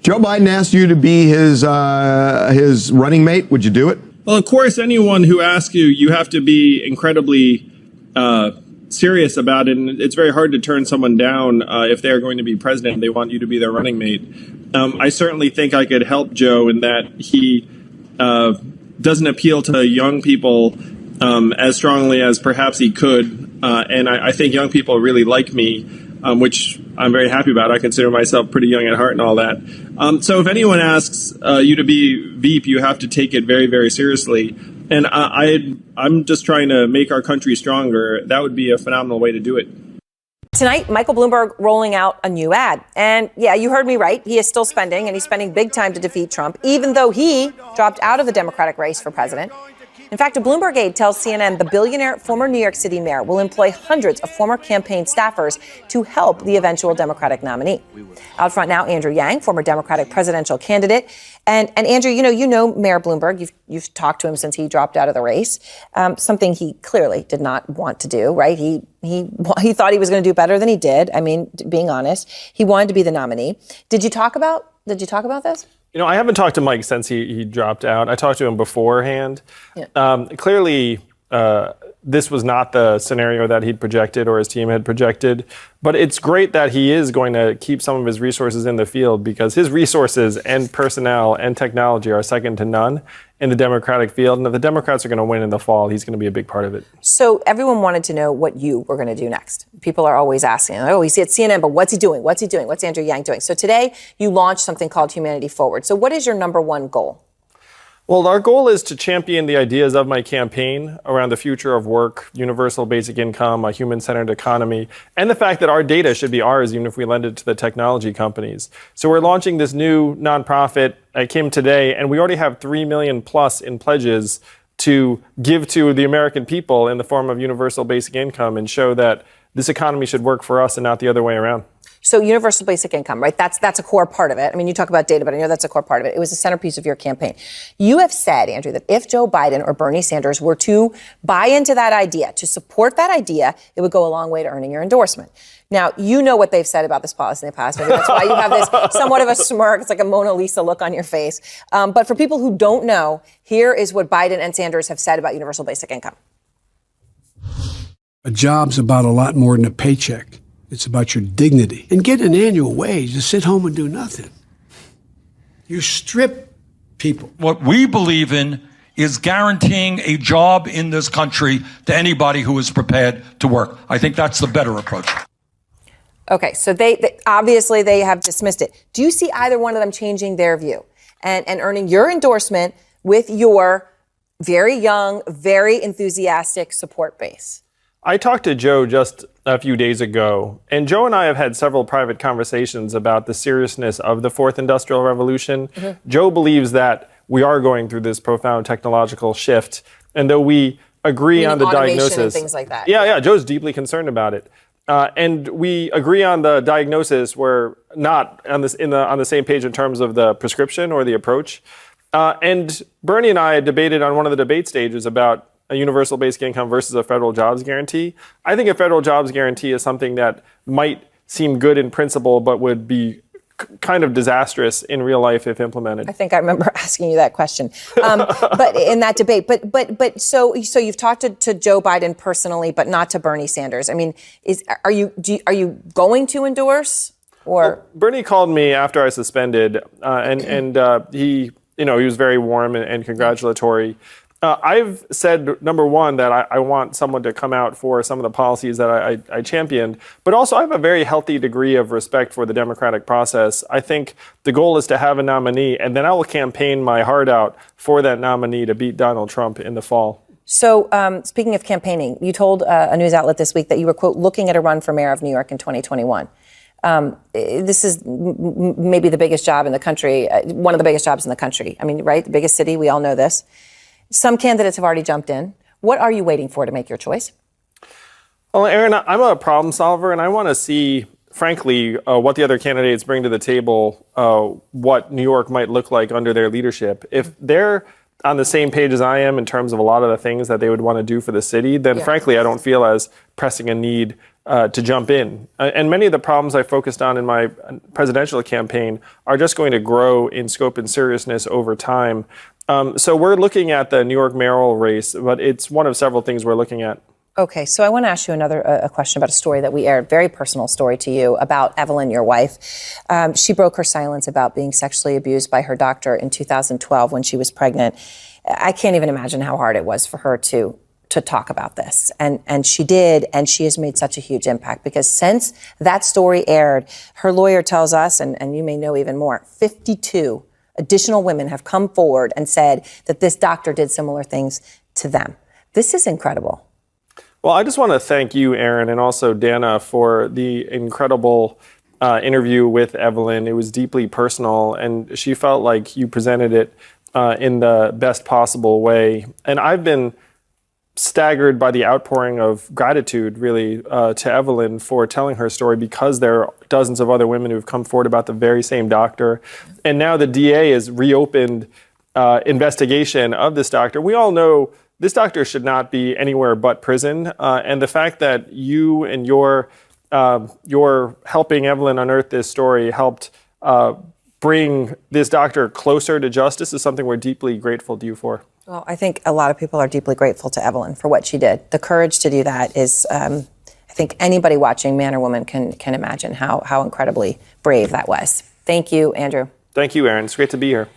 Joe Biden asked you to be his running mate. Would you do it? Well, of course, anyone who asks you, you have to be incredibly serious about it. And it's very hard to turn someone down if they're going to be president. They want you to be their running mate. I certainly think I could help Joe in that he doesn't appeal to young people as strongly as perhaps he could. And I think young people really like me, which I'm very happy about. I consider myself pretty young at heart and all that. So if anyone asks you to be Veep, you have to take it very, very seriously. And I'm just trying to make our country stronger. That would be a phenomenal way to do it. Tonight, Michael Bloomberg rolling out a new ad. And yeah, you heard me right. He is still spending, and he's spending big time to defeat Trump, even though he dropped out of the Democratic race for president. In fact, a Bloomberg aide tells CNN the billionaire former New York City mayor will employ hundreds of former campaign staffers to help the eventual Democratic nominee. Out front now, Andrew Yang, former Democratic presidential candidate. And Andrew, you know Mayor Bloomberg. You've talked to him since he dropped out of the race, something he clearly did not want to do, right? He thought he was going to do better than he did. I mean, being honest, he wanted to be the nominee. Did you talk about this? I haven't talked to Mike since he dropped out. I talked to him beforehand. Yeah. Clearly, this was not the scenario that he'd projected or his team had projected. But it's great that he is going to keep some of his resources in the field, because his resources and personnel and technology are second to none in the Democratic field. And if the Democrats are going to win in the fall, he's going to be a big part of it. So everyone wanted to know what you were going to do next. People are always asking, oh, he's at CNN, but what's he doing? What's he doing? What's Andrew Yang doing? So today you launched something called Humanity Forward. So what is your number one goal? Well, our goal is to champion the ideas of my campaign around the future of work, universal basic income, a human-centered economy, and the fact that our data should be ours even if we lend it to the technology companies. So we're launching this new nonprofit. It came today, and we already have 3 million plus in pledges to give to the American people in the form of universal basic income and show that this economy should work for us and not the other way around. So universal basic income, right? That's a core part of it. I mean, you talk about data, but I know that's a core part of it. It was the centerpiece of your campaign. You have said, Andrew, that if Joe Biden or Bernie Sanders were to buy into that idea, to support that idea, it would go a long way to earning your endorsement. Now, you know what they've said about this policy in the past. Maybe that's why you have this somewhat of a smirk. It's like a Mona Lisa look on your face. But for people who don't know, here is what Biden and Sanders have said about universal basic income. A job's about a lot more than a paycheck. It's about your dignity. And get an annual wage to sit home and do nothing. You strip people. What we believe in is guaranteeing a job in this country to anybody who is prepared to work. I think that's the better approach. Okay, so they obviously they have dismissed it. Do you see either one of them changing their view and earning your endorsement with your very young, very enthusiastic support base? I talked to Joe just a few days ago, and Joe and I have had several private conversations about the seriousness of the fourth industrial revolution. Mm-hmm. Joe believes that we are going through this profound technological shift, and though we agree on the diagnosis and things like that. Yeah, Joe's deeply concerned about it. And we agree on the diagnosis. We're not on the same page in terms of the prescription or the approach. And Bernie and I had debated on one of the debate stages about a universal basic income versus a federal jobs guarantee. I think a federal jobs guarantee is something that might seem good in principle, but would be kind of disastrous in real life if implemented. I think I remember asking you that question, but in that debate. But so you've talked to Joe Biden personally, but not to Bernie Sanders. I mean, are you going to endorse or? Well, Bernie called me after I suspended, and he was very warm and congratulatory. I've said, number one, that I want someone to come out for some of the policies that I championed, but also I have a very healthy degree of respect for the democratic process. I think the goal is to have a nominee, and then I will campaign my heart out for that nominee to beat Donald Trump in the fall. So speaking of campaigning, you told a news outlet this week that you were, quote, looking at a run for mayor of New York in 2021. This is maybe the biggest job in the country, one of the biggest jobs in the country. I mean, right? The biggest city. We all know this. Some candidates have already jumped in. What are you waiting for to make your choice? Well, Aaron, I'm a problem solver, and I want to see, frankly, what the other candidates bring to the table, what New York might look like under their leadership. If they're on the same page as I am in terms of a lot of the things that they would want to do for the city, then frankly, I don't feel as pressing a need to jump in. And many of the problems I focused on in my presidential campaign are just going to grow in scope and seriousness over time. So we're looking at the New York mayoral race, but it's one of several things we're looking at. Okay, so I want to ask you a question about a story that we aired, very personal story to you, about Evelyn, your wife. She broke her silence about being sexually abused by her doctor in 2012 when she was pregnant. I can't even imagine how hard it was for her to talk about this. And she did, and she has made such a huge impact, because since that story aired, her lawyer tells us, and you may know even more, 52 additional women have come forward and said that this doctor did similar things to them. This is incredible. Well, I just want to thank you, Aaron, and also Dana for the incredible interview with Evelyn. It was deeply personal, and she felt like you presented it in the best possible way. And I've been staggered by the outpouring of gratitude, really, to Evelyn for telling her story, because there are dozens of other women who have come forward about the very same doctor. And now the DA has reopened investigation of this doctor. We all know this doctor should not be anywhere but prison. And the fact that you and your helping Evelyn unearth this story helped bring this doctor closer to justice is something we're deeply grateful to you for. Well, I think a lot of people are deeply grateful to Evelyn for what she did. The courage to do that is, I think anybody watching, man or woman, can imagine how incredibly brave that was. Thank you, Andrew. Thank you, Aaron. It's great to be here.